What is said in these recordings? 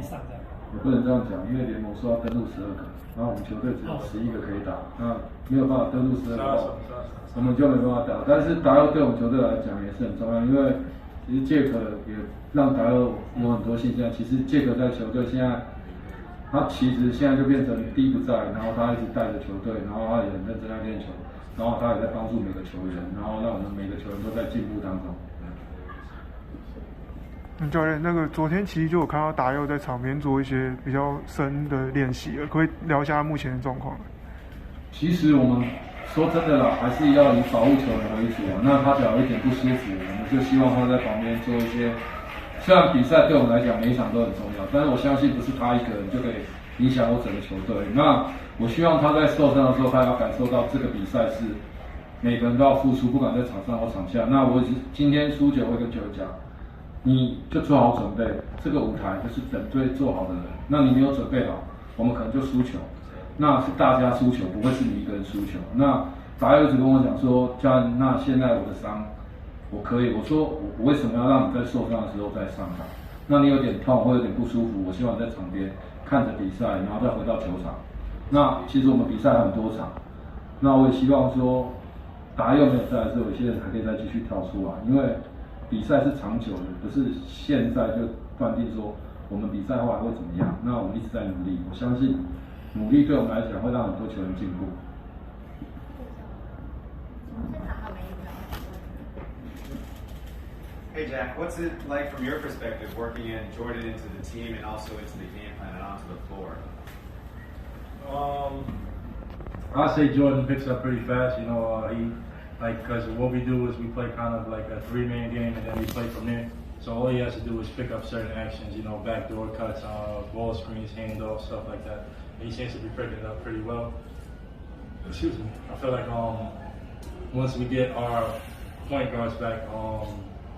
上这样。也不能这样讲，因为联盟说要登录12个，然后我们球队只有11个可以打，那没有办法登录12个，我们就没办法打。但是达佑对我们球队来讲也是很重要，因为其实杰克也让达佑有很多信心。其实杰克在球队现在，他其实现在就变成第一不在，然后他一直带着球队，然后他也很认真在练球，然后他也在帮助每个球员，然后让我们每个球员都在进步当中。教练，那个昨天其实就有看到达佑在场边做一些比较深的练习了，可不可以聊一下目前的状况？其实我们说真的啦，还是要以保护球员为主啊。那他只要有一点不舒服，我们就希望他在旁边做一些。虽然比赛对我们来讲每一场都很重要，但是我相信不是他一个人就可以影响我整个球队。那我希望他在受伤的时候，他要感受到这个比赛是每个人都要付出，不管在场上或场下。那我今天输球会跟球员讲。你就做好准备，这个舞台就是等对做好的人。那你没有准备好，我们可能就输球。那是大家输球，不会是你一个人输球。那达佑一直跟我讲说，教练，那现在我的伤，我可以。我说我为什么要让你在受伤的时候再上场？那你有点痛或有点不舒服，我希望在场边看着比赛，然后再回到球场。那其实我们比赛很多场，那我也希望说，达佑没有在的时候，有些人还可以再继续跳出来，因为。比赛是长久的，不是现在就断定说我们比赛后来会怎么样。那我们一直在努力，我相信努力对我们来讲会让很多球员进步。Hey Jack, what's it like from your perspective working in Jordan into the team and also into the game plan and onto the floor? I say Jordan picks up pretty fast. You know, because what we do is we play kind of like a 3-man game and then we play from there. So all he has to do is pick up certain actions, you know, backdoor cuts, ball screens, handoffs, stuff like that. And he seems to be picking it up pretty well. Excuse me. I feel like once we get our point guards back,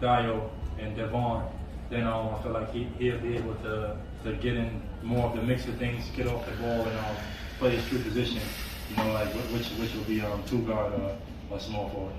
Dio and Devon, then I feel like he'll be able to get in more of the mix of things, get off the ball and play his true position. You know, like which will be 2 guard or small forward.